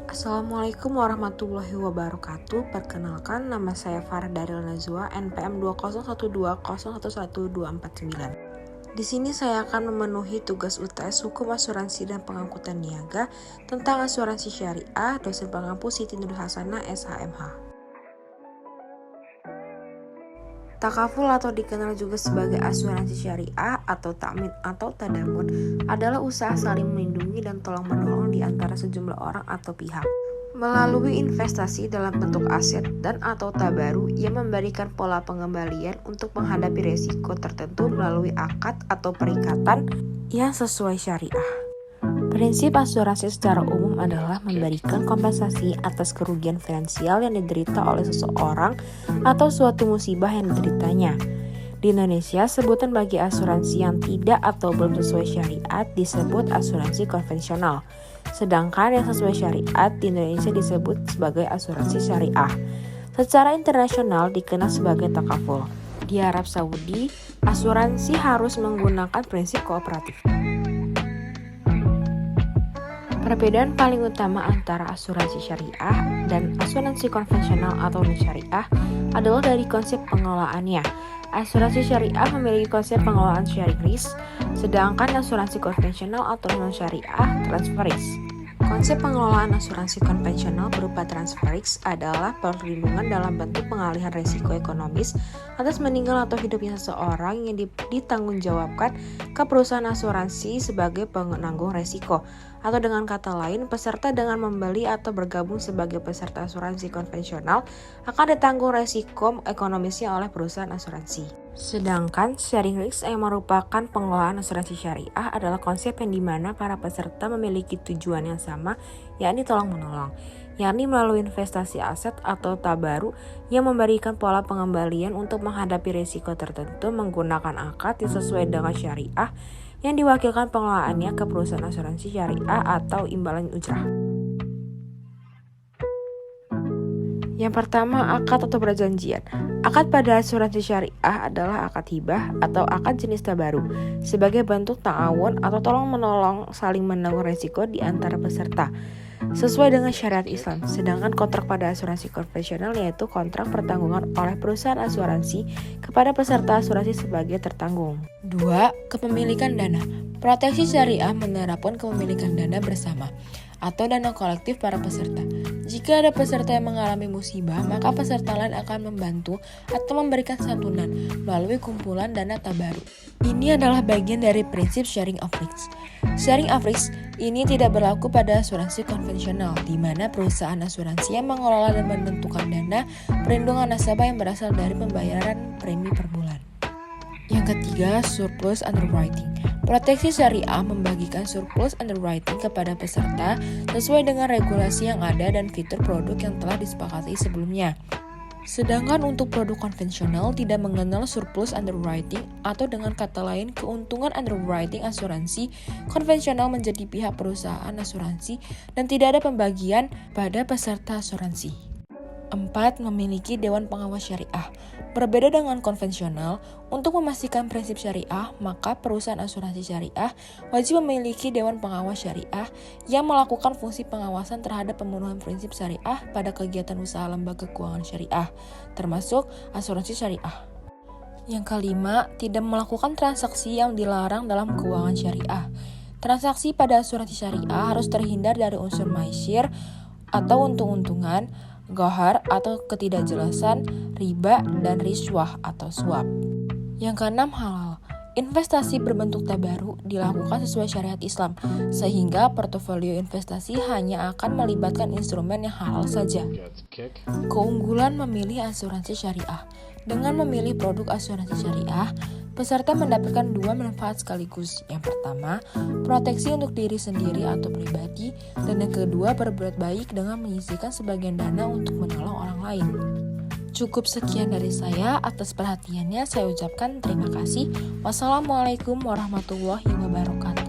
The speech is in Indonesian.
Assalamualaikum warahmatullahi wabarakatuh. Perkenalkan, nama saya Farah Daril Nazwa, NPM 20120111249. Di sini saya akan memenuhi tugas UTS Hukum Asuransi dan Pengangkutan Niaga tentang asuransi syariah, dosen pengampu Siti Nur Hasanah, SHMH. Takaful atau dikenal juga sebagai asuransi syariah atau takmin atau tadamun adalah usaha saling melindungi dan tolong-menolong di antara sejumlah orang atau pihak melalui investasi dalam bentuk aset dan atau tabaru yang memberikan pola pengembalian untuk menghadapi risiko tertentu melalui akad atau perikatan yang sesuai syariah. Prinsip asuransi secara umum adalah memberikan kompensasi atas kerugian finansial yang diderita oleh seseorang atau suatu musibah yang dideritanya. Di Indonesia, sebutan bagi asuransi yang tidak atau belum sesuai syariat disebut asuransi konvensional. Sedangkan yang sesuai syariat di Indonesia disebut sebagai asuransi syariah. Secara internasional dikenal sebagai takaful. Di Arab Saudi, asuransi harus menggunakan prinsip kooperatif. Perbedaan paling utama antara asuransi syariah dan asuransi konvensional atau non-syariah adalah dari konsep pengelolaannya. Asuransi syariah memiliki konsep pengelolaan sharing risk, sedangkan asuransi konvensional atau non-syariah transfer risk. Konsep pengelolaan asuransi konvensional berupa transfer risk adalah perlindungan dalam bentuk pengalihan risiko ekonomis atas meninggal atau hidupnya seseorang yang ditanggungjawabkan ke perusahaan asuransi sebagai penanggung risiko. Atau dengan kata lain, peserta dengan membeli atau bergabung sebagai peserta asuransi konvensional akan ditanggung risiko ekonomisnya oleh perusahaan asuransi. Sedangkan sharing risk yang merupakan pengelolaan asuransi syariah adalah konsep yang dimana para peserta memiliki tujuan yang sama, yakni tolong-menolong, yakni melalui investasi aset atau tabaru yang memberikan pola pengembalian untuk menghadapi risiko tertentu menggunakan akad yang sesuai dengan syariah yang diwakilkan pengelolaannya ke perusahaan asuransi syariah atau imbalan ujrah. Yang pertama, akad atau perjanjian. Akad pada asuransi syariah adalah akad hibah atau akad jenis tabaru sebagai bentuk ta'awun atau tolong-menolong saling menanggung risiko di antara peserta sesuai dengan syariat Islam. Sedangkan kontrak pada asuransi konvensional yaitu kontrak pertanggungan oleh perusahaan asuransi kepada peserta asuransi sebagai tertanggung. 2. Kepemilikan dana. Proteksi syariah menerapkan kepemilikan dana bersama atau dana kolektif para peserta. Jika ada peserta yang mengalami musibah, maka peserta lain akan membantu atau memberikan santunan melalui kumpulan dana tabaru. Ini adalah bagian dari prinsip sharing of risk. Sharing of risk ini tidak berlaku pada asuransi konvensional, di mana perusahaan asuransi yang mengelola dan menentukan dana perlindungan nasabah yang berasal dari pembayaran premi per bulan. Yang ketiga, surplus underwriting. Proteksi syariah membagikan surplus underwriting kepada peserta sesuai dengan regulasi yang ada dan fitur produk yang telah disepakati sebelumnya. Sedangkan untuk produk konvensional tidak mengenal surplus underwriting atau dengan kata lain keuntungan underwriting asuransi konvensional menjadi pihak perusahaan asuransi dan tidak ada pembagian pada peserta asuransi. 4. Memiliki Dewan Pengawas Syariah. Berbeda dengan konvensional, untuk memastikan prinsip syariah, maka perusahaan asuransi syariah wajib memiliki Dewan Pengawas Syariah yang melakukan fungsi pengawasan terhadap pemenuhan prinsip syariah pada kegiatan usaha lembaga keuangan syariah, termasuk asuransi syariah. Yang kelima, tidak melakukan transaksi yang dilarang dalam keuangan syariah. Transaksi pada asuransi syariah harus terhindar dari unsur maisir atau untung-untungan, gohar atau ketidakjelasan, riba, dan riswah atau suap. Yang keenam, halal. Investasi berbentuk tabaru dilakukan sesuai syariat Islam, sehingga portofolio investasi hanya akan melibatkan instrumen yang halal saja. Keunggulan memilih asuransi syariah. Dengan memilih produk asuransi syariah, peserta mendapatkan 2 manfaat sekaligus. Yang pertama, proteksi untuk diri sendiri atau pribadi, dan yang kedua, berbuat baik dengan menyisihkan sebagian dana untuk menolong orang lain. Cukup sekian dari saya. Atas perhatiannya saya ucapkan terima kasih. Wassalamualaikum warahmatullahi wabarakatuh.